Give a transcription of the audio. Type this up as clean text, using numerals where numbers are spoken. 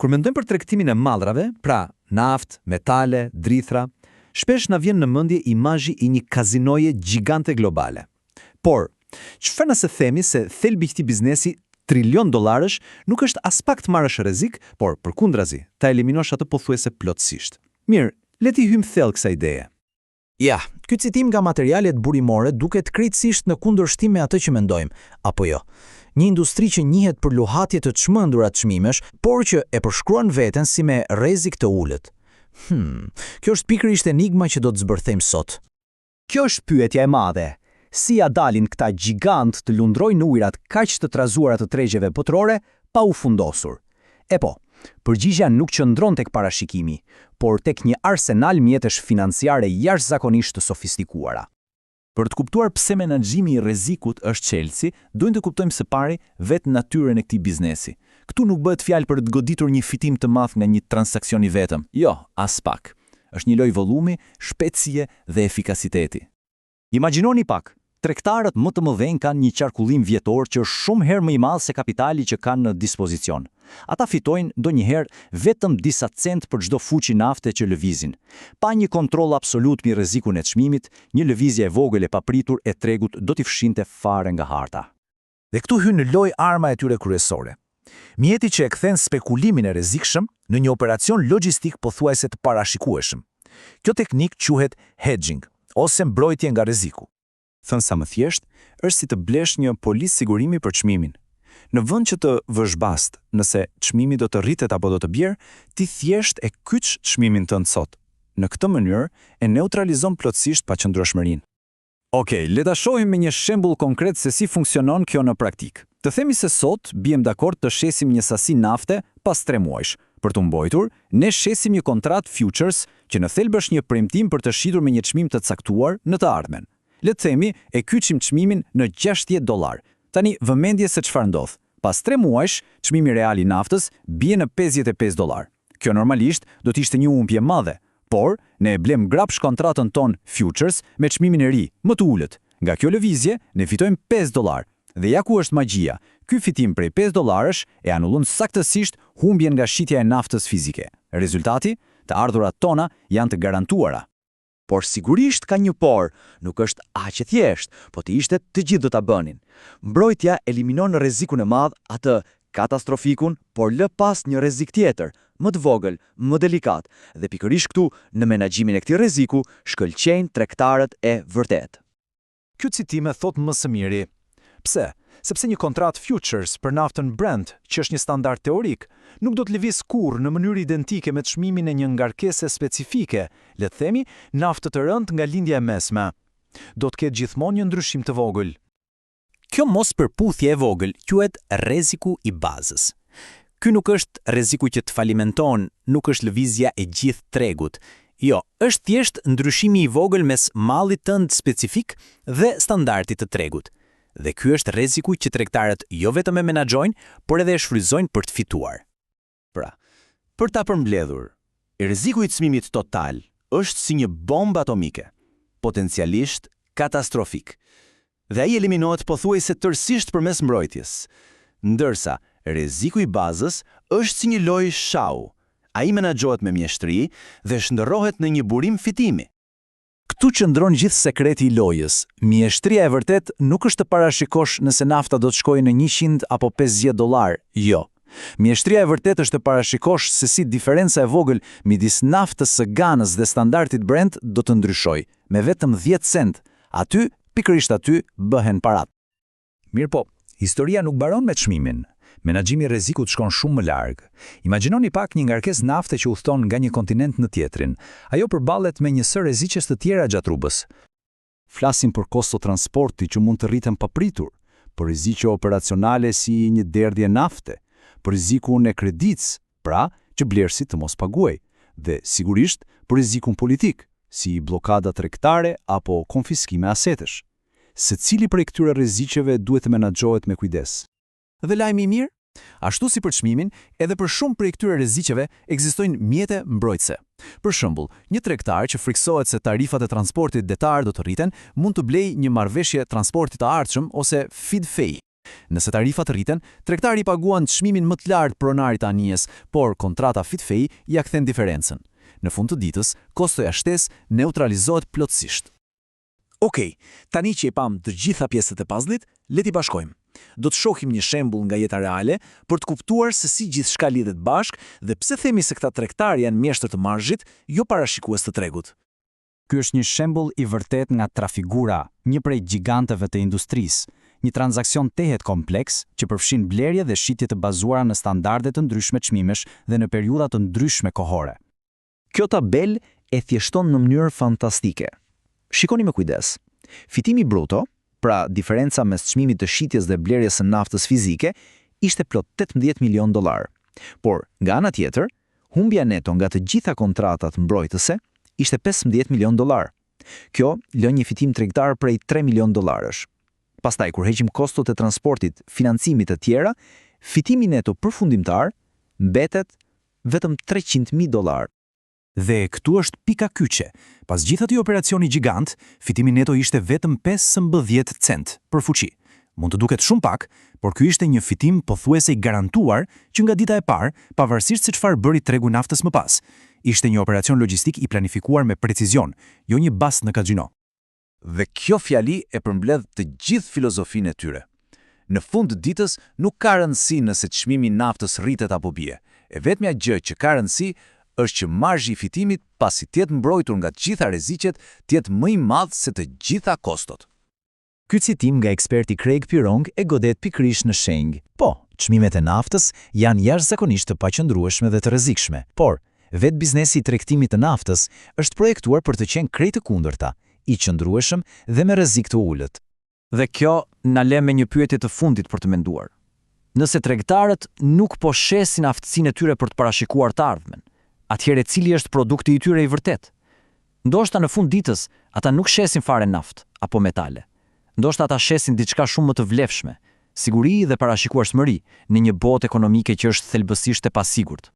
Kur mendojmë për tregtimin e mallrave, pra naftë, metale, drithra, shpesh na vjen në mendje imazhi I një kazinoje gjigante globale. Por, çfarë nëse themi se thelbi I këtij biznesi $1 trilion nuk është as pak të marrësh rrezik, por përkundrazi, ta eliminosh atë pothuajse plotësisht. Mirë, le të hyjmë thellë kësaj ideje. Ja, ky citim nga materialet burimore duket krejtësisht në kundërshtim me atë që mendojmë, apo jo. Një industri që njihet për luhatje të çmendura të çmimesh, por që e përshkruan veten si me rrezik të ulët. Kjo është pikërisht enigma që do të zbërthejmë sot. Kjo është pyetja e madhe. Si ja dalin këta gjigant të lundrojnë ujërat kaq të trazuara të tregjeve botrore pa u fundosur? E po, përgjigjja nuk qëndron tek parashikimi, por tek një arsenal mjetesh financiare jashtëzakonisht të sofistikuara. Për të kuptuar pse menaxhimi I rrezikut është çelësi, duhet të kuptojmë së pari vetë natyrën e këtij biznesi. Këtu nuk bëhet fjalë për të goditur një fitim të madh nga një transakcion I vetëm. Jo, as pak. Është një lojë vollumi, shpejtësie dhe efikasiteti. Imagjinoni pak, tregtarët më të mëdhenj kanë një qarkullim vjetor që është shumë herë më I madh se kapitali që kanë në dispozicion. Ata fitojnë ndonjëherë vetëm disa cent për çdo fuqi nafte që lëvizin. Pa një kontroll absolut mbi rrezikun e çmimit, një lëvizje e vogël e papritur e tregut do t'i fshinte fare nga harta. Dhe këtu hyn në lojë arma e tyre kryesore. Mjeti që e kthen spekulimin e rrezikshëm në një operacion logjistik pothuajse të parashikueshëm. Kjo teknik quhet hedging ose mbrojtje nga rreziku. Thënë sa më thjesht, është si të blesh një policë sigurimi për çmimin. Në vend që të vësh bast nëse çmimi do të rritet apo do të bjerë, ti thjesht e kyç çmimin tënd sot. Në këtë mënyrë e neutralizon plotësisht paqëndrueshmërinë. Okej, le ta shohim me një shembull konkret se si funksionon kjo në praktik. Të themi se sot biem dakord të shesim një sasi nafte pas 3 muajsh. Për të mbrojtur, ne shesim një kontratë futures që në thelb është një premtim për të shitur me një çmim të caktuar në të ardhmen. Le të themi e kyçim çmimin në $60. Tani vëmendje se çfarë ndodh. Pas 3 muajsh, çmimi real I naftës bie në $55. Kjo normalisht do të ishte një humbje e madhe, por ne e blem grapsh kontratën ton futures me çmimin e ri, më të ulët. Nga kjo lëvizje ne fitojmë $5. Dhe ja ku është magjia. Ky fitim prej $5 e anullon saktësisht humbjen nga shitja e naftës fizike. Rezultati, të ardhurat tona janë të garantuara. Por sigurisht ka një por, nuk është aq e thjesht, po të ishte të gjithë do ta bënin. Mbrojtja eliminon rrezikun e madh, atë katastrofikun, por lë pas një rrezik tjetër, më të vogël, më delikat, dhe pikërisht këtu në menaxhimin e këtij rreziku shkëlqejnë tregtarët e vërtet. Ky citim e thot më së miri. Pse? Sepse një kontratë futures për naftën Brent, që është një standard teorik, nuk do të lëviz kurrë në mënyrë identike me çmimin e një ngarkese specifike, le të themi, naftë të rëndë nga lindja e mesme. Do të ketë gjithmonë një ndryshim të vogël. Kjo mos përputhje e vogël quhet rreziku I bazës. Ky nuk është rreziku që të falimenton, nuk është lëvizja e gjithë tregut. Jo, është thjesht ndryshimi I vogël mes mallit tënd specifik dhe standardit të tregut. Dhe ky është rreziku që tregtarët jo vetëm e menaxhojnë, por edhe e shfrytëzojnë për të fituar. Pra, për ta përmbledhur, rreziku I çmimit total është si një bombë atomike, potencialisht katastrofik. Dhe ai eliminohet pothuajse tërësisht përmes mbrojtjes, ndërsa rreziku I bazës është si një lojë shau. Ai menaxhohet me mjeshtri dhe shndërrohet në një burim fitimi. Këtu qëndron gjithë sekreti I lojës. Mjeshtria e vërtet nuk është të parashikosh nëse nafta do të shkojë në $100 apo $50. Jo. Mjeshtria e vërtet është të parashikosh se si diferenca e vogël midis naftës së Ganës dhe standardit Brent do të ndryshojë, me vetëm 10 cent. Aty, pikërisht aty, bëhen parat. Mirë po, historia nuk mbaron me çmimin. Menaxhimi I rrezikut shkon shumë më larg. Imagjinoni pak një ngarkesë nafte që udhton nga një kontinent në tjetrin. Ajo përballet me një sër rreziqesh të tjera gjatë rrugës. Flasim për kosto transporti që mund të rriten papritur, për rreziqe operacionale si një derdhje nafte, për rrezikun e kreditës, pra që blerësi të mos paguajë, dhe sigurisht për rrezikun politik, si bllokada tregtare apo konfiskime asetesh. Secili prej këtyre rreziqeve duhet të menaxhohet me kujdes. Dhe lajmi I mirë? Ashtu si për çmimin, edhe për shumë prej këtyre rreziqeve ekzistojnë mjete mbrojtëse. Për shembull, një tregtar që friksohet se tarifat e transportit detar do të rriten, mund të blejë një marrëveshje transporti të ardhshëm ose feed fee. Nëse tarifat rriten, tregtari i paguan çmimin më të lartë pronarit të anijes, por kontrata fitfeji ja kthen diferencën. Në fund të ditës, kostoja shtesë neutralizohet plotësisht. Okej, tani që e pam të gjitha pjesët e puzzlit, le t'i bashkojmë. Do të shohim një shembull nga jeta reale për të kuptuar se si gjithçka lidhet bashkë dhe pse themi se këta tregtarë janë mjeshtër të marzhit, jo parashikues të tregut. Ky është një shembull i vërtet nga Trafigura, një prej gjiganteve të industrisë, një transakcion tehet kompleks që përfshin blerje dhe shitje të bazuara në standarde të ndryshme çmimesh dhe në periudha të ndryshme kohore. Kjo tabel e thjeshton në mënyrë fantastike. Shikoni me kujdes. Fitimi bruto, pra diferenca mes çmimit të shitjes dhe blerjes së naftës fizike, ishte plot $18 milion. Por, nga ana tjetër, humbja neto nga të gjitha kontratat mbrojtëse ishte $15 milion. Kjo lën një fitim tregtar prej $3 milion. Pastaj, kur heqim kostot e transportit, financimit të tjera, fitimi neto përfundimtar mbetet vetëm $300.000. Dhe këtu është pika kyçe. Pas gjithë atij operacioni gjigant, fitimi neto ishte vetëm 15 cent për fuqi. Mund të duket shumë pak, por ky ishte një fitim pothuajse i garantuar që nga dita e parë, pavarësisht se çfarë bëri tregu naftës më pas. Ishte një operacion logjistik i planifikuar me precizion, jo një bast në kazino. Dhe kjo fjali e përmbledh të gjithë filozofinë e tyre. Në fund të ditës nuk ka rëndësi nëse çmimi i naftës rritet apo bie. E vetmja gjë që ka rëndësi është që marzhi i fitimit, pasi të jetë mbrojtur nga të gjitha rreziqet, të jetë më i madh se të gjitha kostot. Ky citim nga eksperti Craig Pirong e godet pikërisht në shenjë. Po, çmimet e naftës janë jashtëzakonisht të paqëndrueshme dhe të rrezikshme, por vetë biznesi i tregtimit të naftës është projektuar për të qenë krejt të kundërta, i qëndrueshëm dhe me rrezik të ulët. Dhe kjo na lë me një pyetje të fundit për të menduar. Nëse tregtarët nuk po shesin aftësinë e tyre për të parashikuar të ardhmen, atëherë cili është produkti i tyre i vërtet? Ndoshta në fund ditës ata nuk shesin fare naftë apo metale. Ndoshta ata shesin diçka shumë më të vlefshme, siguri dhe parashikueshmëri në një botë ekonomike që është thelbësisht e pasigurt.